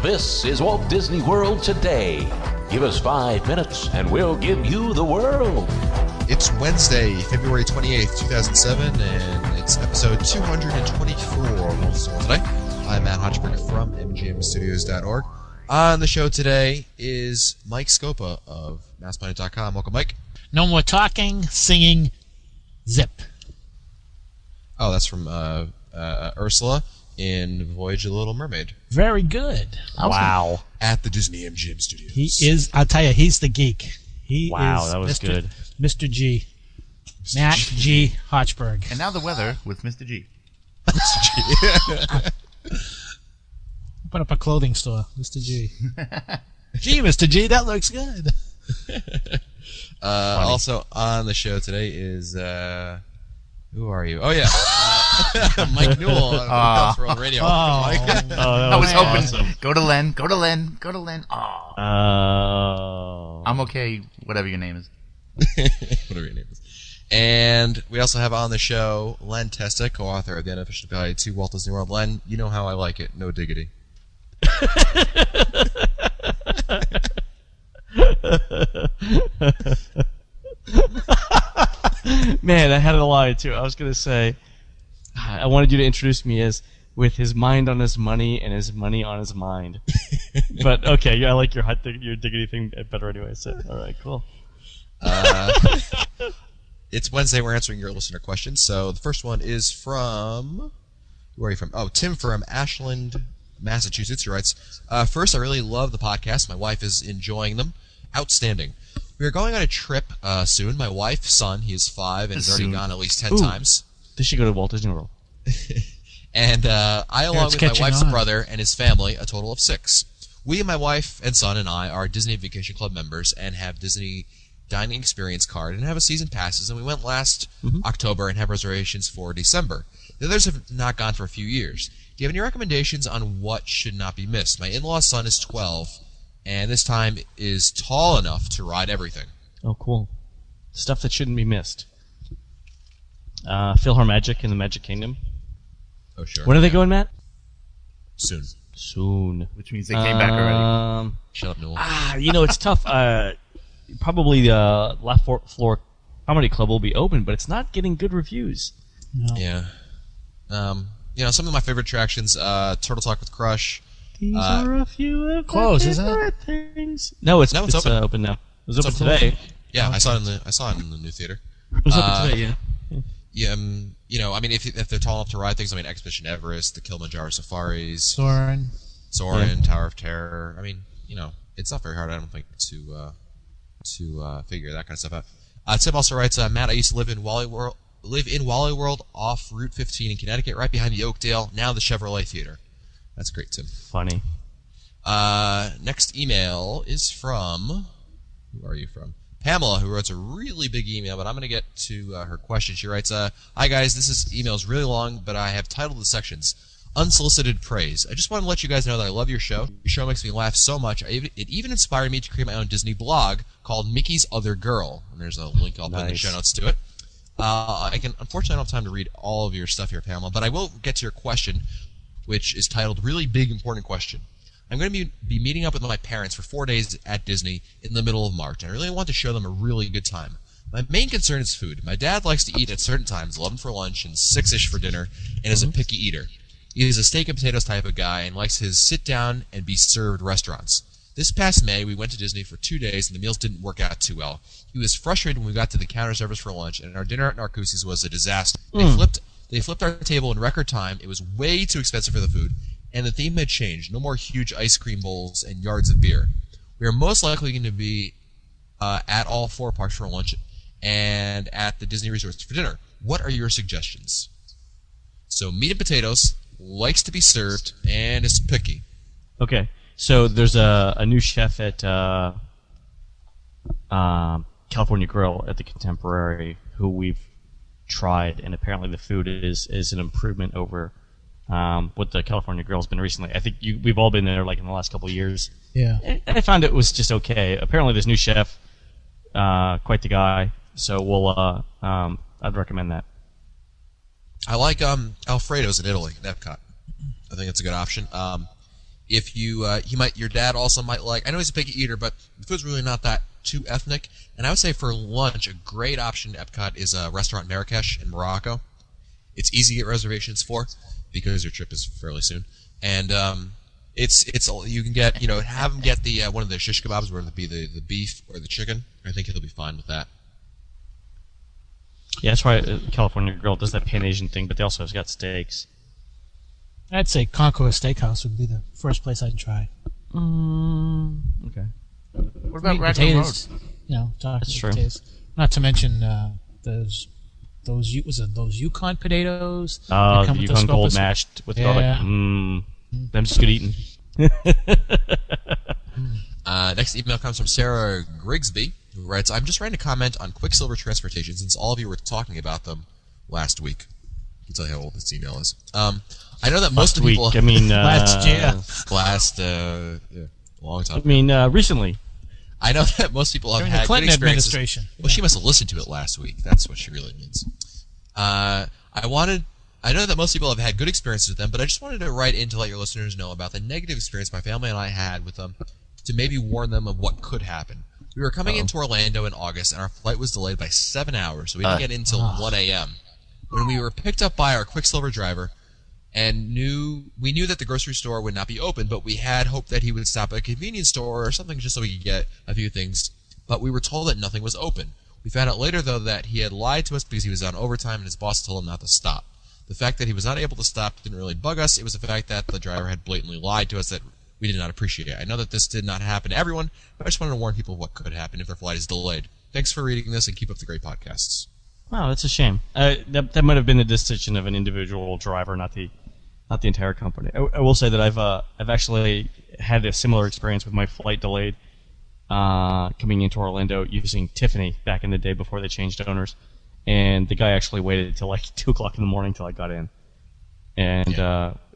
This is Walt Disney World Today. Give us 5 minutes and we'll give you the world. It's Wednesday, February 28th, 2007, and it's episode 224 of Walt Disney World Today. I'm Matt Hochberg from mgmstudios.org. On the show today is Mike Scopa of MassPlanet.com. Welcome, Mike. No more talking, singing, zip. Oh, that's from Ursula in Voyage of the Little Mermaid. Very good. Wow. At the Disney MGM Studios. He is, I'll tell you, he's the geek. He Wow, is that was good. Mr. G. Matt G. Hochberg. And now the weather with Mr. G. Open up a clothing store, Mr. G. Gee, Mr. G, that looks good. Also on the show today is, who are you? Oh, yeah. Mike Newell on World Radio. Mike. I was hoping. Go to Len. Go to Len. Go to Len. Oh. I'm okay, whatever your name is. Whatever your name is. And we also have on the show Len Testa, co-author of the Unofficial Guide to Walt Disney World. Len, you know how I like it. No diggity. Man, I had a lie too. I was gonna say, I wanted you to introduce me as with his mind on his money and his money on his mind. But okay, yeah, I like your diggity thing better anyway. So all right, cool. It's Wednesday. We're answering your listener questions. So the first one is from, who are you from? Oh, Tim from Ashland, Massachusetts. He writes, first, I really love the podcast. My wife is enjoying them. Outstanding. We are going on a trip soon. My wife, son, he is 5 and has already gone at least 10 times. They should go to Walt Disney World. And I, along with my wife's on. brother and his family, a total of 6. We, my wife and son and I, are Disney Vacation Club members and have Disney Dining Experience card and have a season passes. And we went last October and have reservations for December. The others have not gone for a few years. Do you have any recommendations on what should not be missed? My in-law's son is 12, and this time is tall enough to ride everything. Oh, cool. Stuff that shouldn't be missed. PhilharMagic in the Magic Kingdom. Oh, sure. When are they going, Matt? Soon. Soon. Which means they came back already. Shut up, Newell. It's tough. Probably the left floor comedy club will be open, but it's not getting good reviews. No. Yeah. Some of my favorite attractions, Turtle Talk with Crush. These are a few of Closed, my isn't it? favorite things. No, it's open now. It was open today. Yeah, I saw it in the new theater. It was open today, yeah. Yeah, if they're tall enough to ride things, Expedition Everest, the Kilimanjaro Safaris, Soren. Tower of Terror. It's not very hard, I don't think, to figure that kind of stuff out. Tim also writes, Matt, I used to live in Wally World off Route 15 in Connecticut, right behind the Oakdale, now the Chevrolet Theater. That's great, Tim. Funny. Next email is from, who are you from? Pamela, who wrote a really big email, but I'm going to get to her question. She writes, hi guys, this email is really long, but I have titled the sections, Unsolicited Praise. I just want to let you guys know that I love your show. Your show makes me laugh so much. It even inspired me to create my own Disney blog called Mickey's Other Girl. And there's a link I'll put in the show notes to it. Unfortunately, I don't have time to read all of your stuff here, Pamela, but I will get to your question, which is titled Really Big Important Question. I'm going to be meeting up with my parents for 4 days at Disney in the middle of March, and I really want to show them a really good time. My main concern is food. My dad likes to eat at certain times, 11 for lunch and 6-ish for dinner, and is a picky eater. He is a steak and potatoes type of guy and likes his sit-down and be served restaurants. This past May, we went to Disney for 2 days, and the meals didn't work out too well. He was frustrated when we got to the counter service for lunch, and our dinner at Narcoossee's was a disaster. They flipped our table in record time. It was way too expensive for the food, and the theme had changed. No more huge ice cream bowls and yards of beer. We are most likely going to be at all 4 parks for lunch and at the Disney resorts for dinner. What are your suggestions? So, meat and potatoes, likes to be served, and is picky. Okay, so there's a new chef at California Grill at the Contemporary who we've tried, and apparently the food is an improvement over what the California Grill's been recently. I think we've all been there like in the last couple of years. Yeah. And I found it was just okay. Apparently this new chef, quite the guy. So I'd recommend that. I like Alfredo's in Italy, at Epcot. I think it's a good option. if your dad also might like. I know he's a picky eater, but the food's really not that too ethnic. And I would say for lunch, a great option at Epcot is a restaurant Marrakesh in Morocco. It's easy to get reservations for because your trip is fairly soon, and it's you can get have them get the one of the shish kebabs, whether it be the beef or the chicken. I think he'll be fine with that. Yeah, that's why California Grill does that Pan Asian thing, but they also have got steaks. I'd say Concourse Steakhouse would be the first place I'd try. Okay. What about Meat and Raccoon Road? potatoes, chocolate That's true. potatoes. Not to mention those Yukon potatoes. Oh, that come the with Yukon Gold scopus. mashed with Yeah. garlic. Them just good eating. Next email comes from Sarah Grigsby, who writes, I'm just writing to comment on Quicksilver Transportation since all of you were talking about them last week. I can tell you how old this email is. I know that most Last people... week, I mean... Last year. Long time. I mean, recently. I know that most people have During had the Clinton good experiences. administration. Well, she must have listened to it last week. That's what she really means. I know that most people have had good experiences with them, but I just wanted to write in to let your listeners know about the negative experience my family and I had with them to maybe warn them of what could happen. We were coming into Orlando in August, and our flight was delayed by 7 hours, so we didn't get in until 1 a.m. When we were picked up by our Quicksilver driver, and we knew that the grocery store would not be open, but we had hoped that he would stop at a convenience store or something just so we could get a few things. But we were told that nothing was open. We found out later, though, that he had lied to us because he was on overtime and his boss told him not to stop. The fact that he was not able to stop didn't really bug us. It was the fact that the driver had blatantly lied to us that we did not appreciate. I know that this did not happen to everyone, but I just wanted to warn people of what could happen if their flight is delayed. Thanks for reading this, and keep up the great podcasts. Wow, that's a shame. That might have been the decision of an individual driver, not the entire company. I will say that I've actually had a similar experience with my flight delayed coming into Orlando using Tiffany back in the day before they changed owners, and the guy actually waited until like 2 o'clock in the morning till I got in, and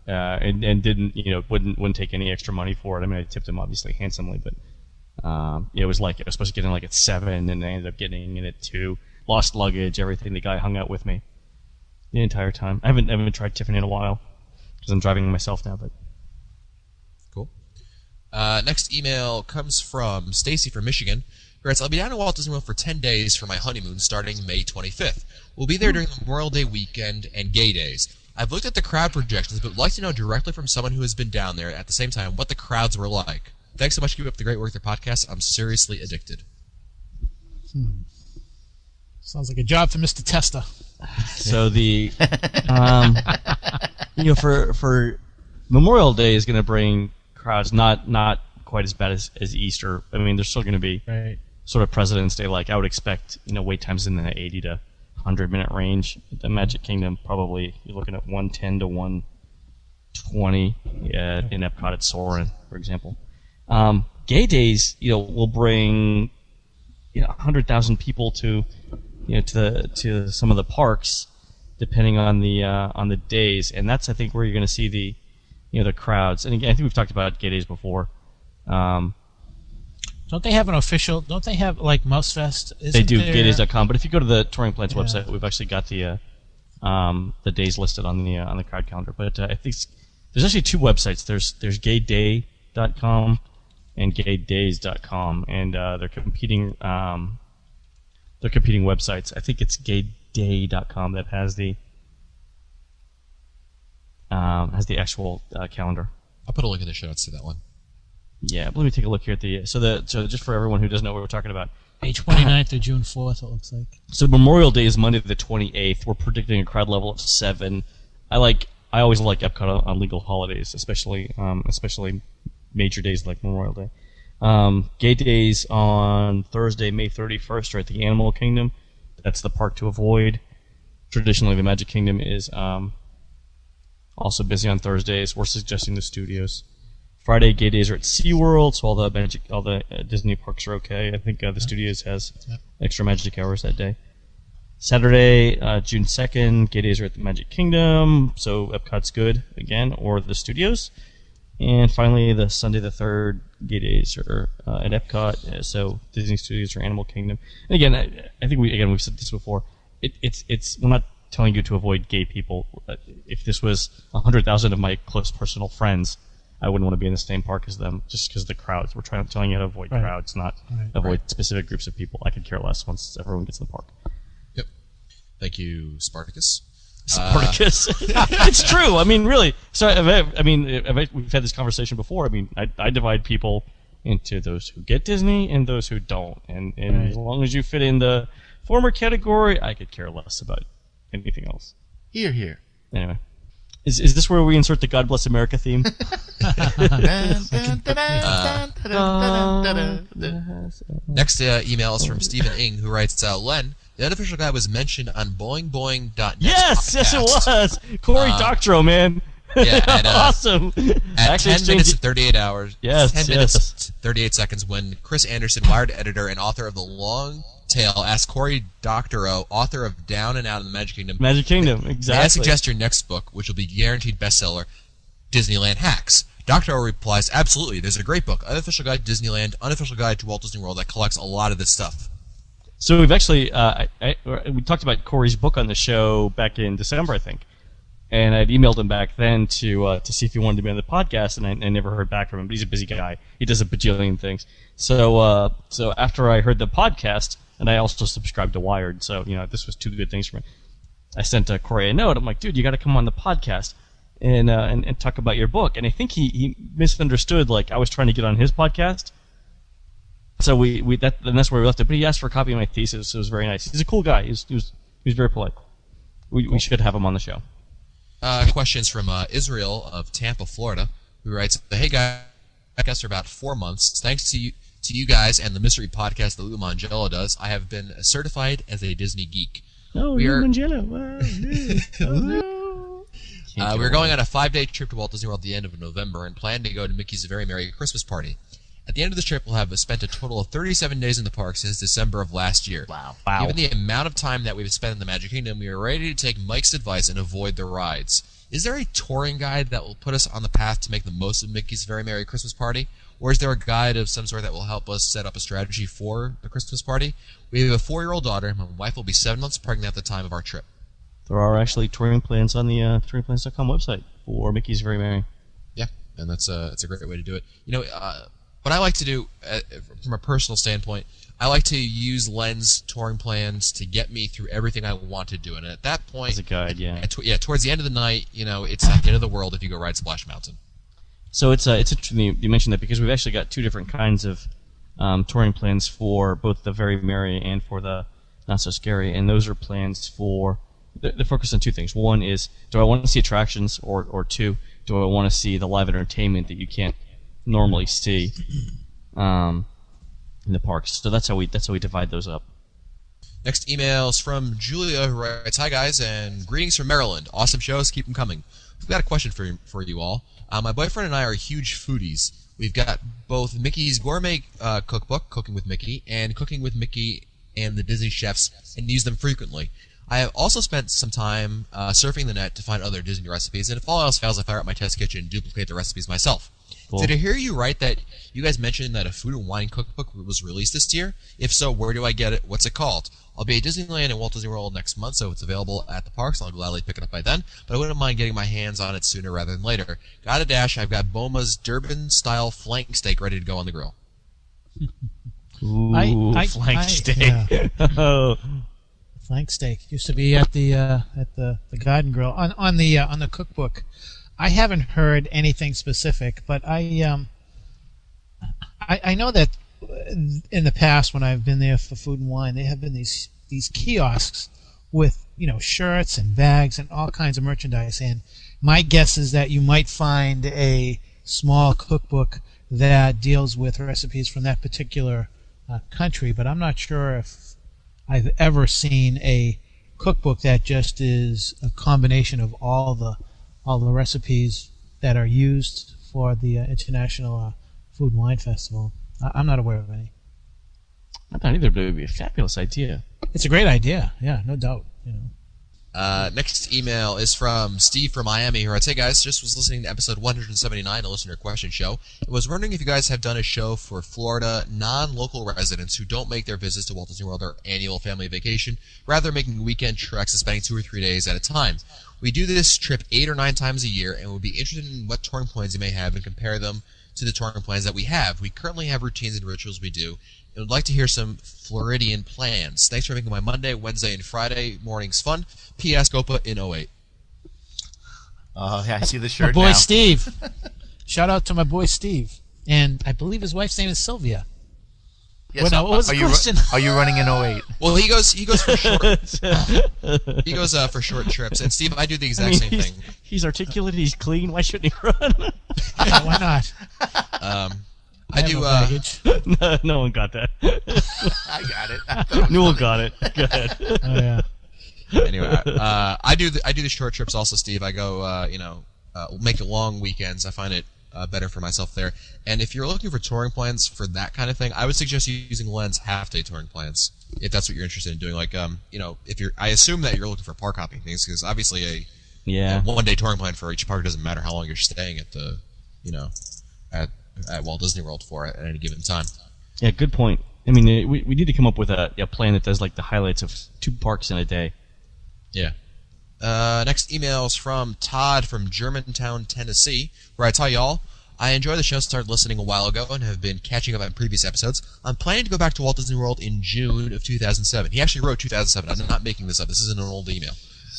and didn't wouldn't take any extra money for it. I mean, I tipped him obviously handsomely, but it was supposed to get in like at 7, and I ended up getting in at 2. Lost luggage, everything. The guy hung out with me the entire time. I haven't tried Tiffany in a while because I'm driving myself now. But cool. Next email comes from Stacy from Michigan. Who writes, I'll be down in Walt Disney World for 10 days for my honeymoon starting May 25th. We'll be there during the Memorial Day weekend and gay days. I've looked at the crowd projections, but would like to know directly from someone who has been down there at the same time what the crowds were like. Thanks so much for keeping up the great work with your podcast. I'm seriously addicted. Sounds like a job for Mr. Tester. so the for Memorial Day is going to bring crowds not quite as bad as Easter. I mean, there's still going to be sort of President's Day like I would expect. Wait times in the 80 to 100-minute range. The Magic Kingdom probably you're looking at 110 to 120 in Epcot at Soarin', for example. Gay days, will bring 100,000 people to some of the parks, depending on the days, and that's I think where you're going to see the crowds. And again, I think we've talked about gay days before. Don't they have an official? Don't they have like Mouse Fest? They do gaydays.com, but if you go to the Touring Plans website, we've actually got the days listed on the crowd calendar. But I think there's actually 2 websites. There's gayday.com and gaydays.com, and they're competing websites. I think it's gayday.com that has the actual calendar. I'll put a link in the show notes to that one. Yeah, but let me take a look here at so just for everyone who doesn't know what we're talking about. May 29th or June 4th, it looks like. So Memorial Day is Monday the 28th. We're predicting a crowd level of 7. I always like Epcot on legal holidays, especially major days like Memorial Day. Gay days on Thursday, May 31st, are at the Animal Kingdom. That's the park to avoid. Traditionally, the Magic Kingdom is also busy on Thursdays. We're suggesting the studios. Friday, gay days are at SeaWorld, so all the Disney parks are okay. I think the studios has extra magic hours that day. Saturday, June 2nd, gay days are at the Magic Kingdom, so Epcot's good again, or the studios. And finally, the Sunday the 3rd, gay days are at Epcot, so Disney Studios or Animal Kingdom. And again, I think we've said this before. It's we're not telling you to avoid gay people. If this was 100,000 of my close personal friends, I wouldn't want to be in the same park as them just because of the crowds. We're telling you how to avoid crowds, not avoid specific groups of people. I could care less once everyone gets in the park. Yep. Thank you, Spartacus. Spartacus. It's true. I mean, really. So, we've had this conversation before. I mean, I divide people into those who get Disney and those who don't. And as long as you fit in the former category, I could care less about anything else. Here. Anyway. Is this where we insert the God Bless America theme? Next email is from Stephen Ing, who writes, Len, the unofficial guide was mentioned on boingboing.net. Yes, it was. Corey Doctorow, man. Yeah, awesome. At 10 minutes and 38 hours. Yes, 10 minutes, 38 seconds, when Chris Anderson, Wired editor and author of The Long Tail, asked Corey Doctorow, author of Down and Out in the Magic Kingdom, exactly. May I suggest your next book, which will be guaranteed bestseller, Disneyland Hacks? Doctorow replies, absolutely, there's a great book, Unofficial Guide to Disneyland, Unofficial Guide to Walt Disney World, that collects a lot of this stuff. So we've actually, we talked about Corey's book on the show back in December, I think. And I'd emailed him back then to see if he wanted to be on the podcast, and I never heard back from him. But he's a busy guy. He does a bajillion things. So after I heard the podcast, and I also subscribed to Wired, so this was two good things for me. I sent Corey a note. I'm like, dude, you got to come on the podcast and talk about your book. And I think he misunderstood. Like I was trying to get on his podcast. So that's where we left it. But he asked for a copy of my thesis. So it was very nice. He's a cool guy. He was very polite. We should have him on the show. Questions from Israel of Tampa, Florida, who writes, hey guys, podcasts for about 4 months. Thanks to you guys and the mystery podcast that Lou Mangello does, I have been certified as a Disney geek. Oh, Lou Mangello. Wow, we're going on a 5-day trip to Walt Disney World at the end of November and plan to go to Mickey's Very Merry Christmas Party. At the end of this trip, we'll have spent a total of 37 days in the park since December of last year. Wow. Given the amount of time that we've spent in the Magic Kingdom, we are ready to take Mike's advice and avoid the rides. Is there a touring guide that will put us on the path to make the most of Mickey's Very Merry Christmas Party? Or is there a guide of some sort that will help us set up a strategy for the Christmas party? We have a 4-year-old daughter, and my wife will be 7 months pregnant at the time of our trip. There are actually touring plans on the touringplans.com website for Mickey's Very Merry. Yeah, and that's a great way to do it. What I like to do, from a personal standpoint, I like to use Len's touring plans to get me through everything I want to do. And at that point, as a guide, yeah. Towards the end of the night, it's not the end of the world if you go ride Splash Mountain. So it's interesting you mentioned that because we've actually got two different kinds of touring plans for both the Very Merry and for the Not So Scary. And those are plans for, they're focused on two things. One is, do I want to see attractions? Or two, do I want to see the live entertainment that you can't normally see in the parks? So that's how we divide those up. Next email is from Julia, who writes, hi guys, and greetings from Maryland. Awesome shows, keep them coming. We've got a question for you all. My boyfriend and I are huge foodies. We've got both Mickey's Gourmet Cookbook, Cooking with Mickey, and Cooking with Mickey and the Disney Chefs, and use them frequently. I have also spent some time surfing the net to find other Disney recipes, and if all else fails, I fire up my test kitchen and duplicate the recipes myself. Cool. Did I hear you right that you guys mentioned that a food and wine cookbook was released this year? If so, where do I get it? What's it called? I'll be at Disneyland and Walt Disney World next month, so it's available at the parks. I'll gladly pick it up by then, but I wouldn't mind getting my hands on it sooner rather than later. Got a dash. I've got Boma's Durban-style flank steak ready to go on the grill. Ooh, flank steak. Yeah. Flank steak used to be at the Garden Grill on the cookbook. I haven't heard anything specific, but I know that in the past when I've been there for Food and Wine, there have been these kiosks with shirts and bags and all kinds of merchandise. And my guess is that you might find a small cookbook that deals with recipes from that particular country, but I'm not sure if I've ever seen a cookbook that just is a combination of all the recipes that are used for the International Food and Wine Festival. I'm not aware of any. I thought either, but it would be a fabulous idea. It's a great idea, yeah, no doubt. Next email is from Steve from Miami, who writes, "Hey guys, just was listening to episode 179, a listener question show, and was wondering if you guys have done a show for Florida non-local residents who don't make their visits to Walt Disney World or annual family vacation, rather making weekend treks and spending 2 or 3 days at a time. We do this trip 8 or 9 times a year, and would be interested in what touring plans you may have and compare them to the touring plans that we have. We currently have routines and rituals we do, and would like to hear some Floridian plans. Thanks for making my Monday, Wednesday, and Friday mornings fun. P.S. Gopa in 08." Oh, yeah, I see the My shirt boy now. Steve. Shout out to my boy Steve. And I believe his wife's name is Sylvia. Yes, What was the question? Are you running in 08? Well, he goes for short. He goes for short trips. And Steve, I do the exact same thing. He's articulate. He's clean. Why shouldn't he run? Yeah, why not? I have do. no baggage. No one got that. I got it. Newell got it. Go ahead. Oh, yeah. Anyway, I do the short trips also, Steve. I go, make it long weekends. I find it better for myself there. And if you're looking for touring plans for that kind of thing, I would suggest using Len's half-day touring plans if that's what you're interested in doing. Like, if you're, I assume that you're looking for park hopping things because obviously a one-day touring plan for each park doesn't matter how long you're staying at the, at Walt Disney World for at any given time. Yeah, good point. I mean, we need to come up with a plan that does like the highlights of 2 parks in a day. Yeah. Next email is from Todd from Germantown, Tennessee, where I tell y'all, I enjoy the show, started listening a while ago, and have been catching up on previous episodes. I'm planning to go back to Walt Disney World in June of 2007. He actually wrote 2007. I'm not making this up. This isn't an old email.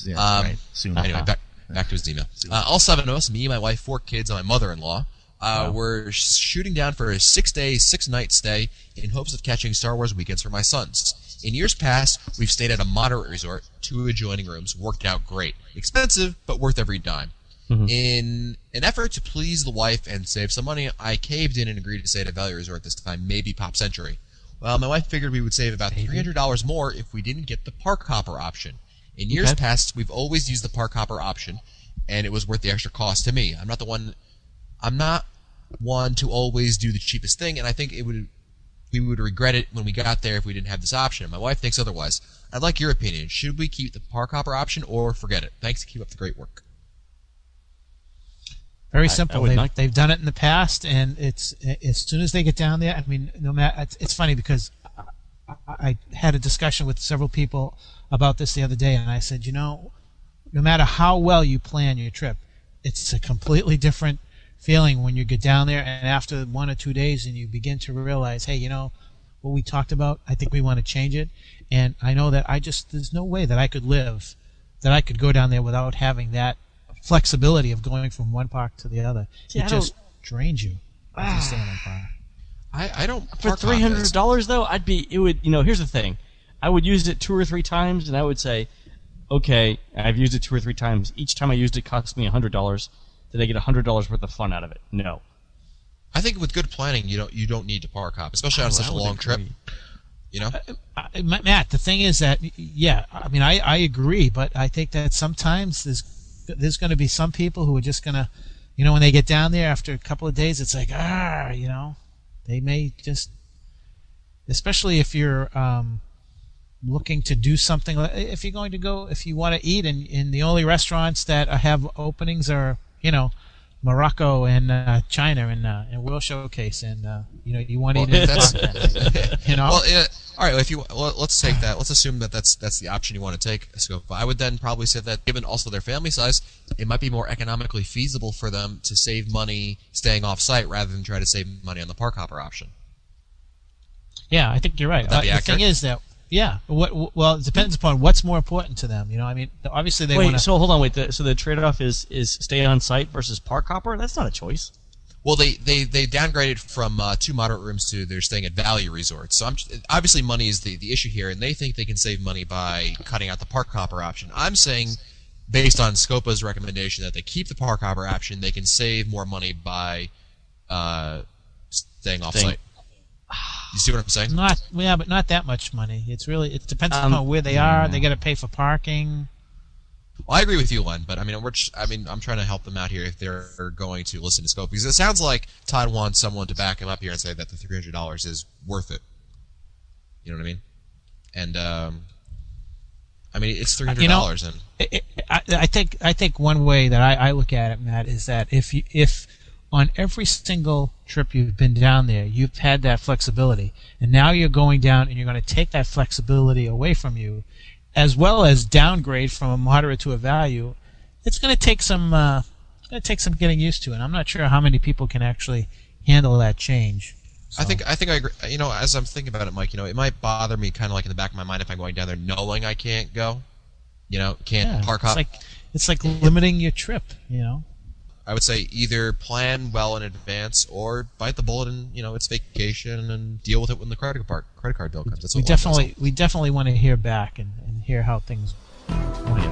Yeah, right. Soon. Anyway, back to his email. All 7 of us, me, my wife, 4 kids, and my mother-in-law, we're shooting down for a 6-day, 6-night stay in hopes of catching Star Wars weekends for my sons. In years past, we've stayed at a moderate resort, 2 adjoining rooms, worked out great. Expensive, but worth every dime. Mm-hmm. In an effort to please the wife and save some money, I caved in and agreed to stay at a value resort this time, maybe Pop Century. Well, my wife figured we would save about $300 more if we didn't get the park hopper option. In years past, we've always used the park hopper option, and it was worth the extra cost to me. I'm not one to always do the cheapest thing, and I think we would regret it when we got there if we didn't have this option. My wife thinks otherwise. I'd like your opinion. Should we keep the park hopper option or forget it? Thanks. Keep up the great work. Very simple. They've done it in the past, and it's as soon as they get down there. I mean, no matter. It's funny because I had a discussion with several people about this the other day, and I said, no matter how well you plan your trip, it's a completely different feeling when you get down there, and after 1 or 2 days, and you begin to realize, hey, what we talked about, I think we want to change it, and I know that there's no way that I could go down there without having that flexibility of going from one park to the other. It just drains you if you stay in one park. I don't for $300 though. Here's the thing, I would use it 2 or 3 times, and I would say, okay, I've used it 2 or 3 times. Each time I used it cost me $100. Did I get $100 worth of fun out of it? No. I think with good planning, you don't need to park hop, especially on such a long trip. Matt, the thing is that, I agree, but I think that sometimes there's going to be some people who are just going to, when they get down there after a couple of days, it's like, they may just, especially if you're looking to do something, if you want to eat, and the only restaurants that have openings are, Morocco and China and World Showcase, and you want to eat in the park. Well, all right. Let's take that. Let's assume that that's the option you want to take. So I would then probably say that, given also their family size, it might be more economically feasible for them to save money staying off site rather than try to save money on the park hopper option. Yeah, I think you're right. The thing is that. Yeah. Well, it depends upon what's more important to them. Obviously they want to. So hold on, wait. So the trade-off is stay on site versus park hopper? That's not a choice. Well, they downgraded from 2 moderate rooms to they're staying at value resorts. So obviously money is the issue here, and they think they can save money by cutting out the park hopper option. I'm saying, based on Scopa's recommendation, that they keep the park hopper option. They can save more money by staying off site. You see what I'm saying? But not that much money. It depends on where they are. They got to pay for parking. Well, I agree with you, Len, but I'm trying to help them out here if they're going to listen to Scope, because it sounds like Todd wants someone to back him up here and say that the $300 is worth it. You know what I mean? And I mean, it's $300, and I think one way that I look at it, Matt, is that if on every single trip you've been down there, you've had that flexibility, and now you're going down and you're going to take that flexibility away from you, as well as downgrade from a moderate to a value, it's going to take some getting used to, and I'm not sure how many people can actually handle that change. So. I think I agree. You know, as I'm thinking about it, Mike, you know, it might bother me kind of like in the back of my mind if I'm going down there knowing I can't go. You know, can't park hop. It's like limiting your trip. You know. I would say either plan well in advance or bite the bullet and, you know, it's vacation and deal with it when the credit card bill comes. That's we definitely want to hear back and hear how things went.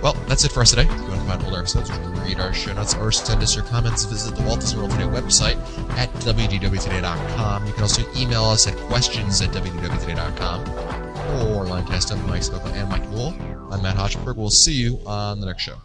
Well, that's it for us today. If you want to find older episodes, read our show notes, or send us your comments, visit the Walt Disney World Today website at wdwtoday.com. You can also email us at questions@wdwtoday.com or line cast up Mike Scopel and Mike Wool. I'm Matt Hochberg. We'll see you on the next show.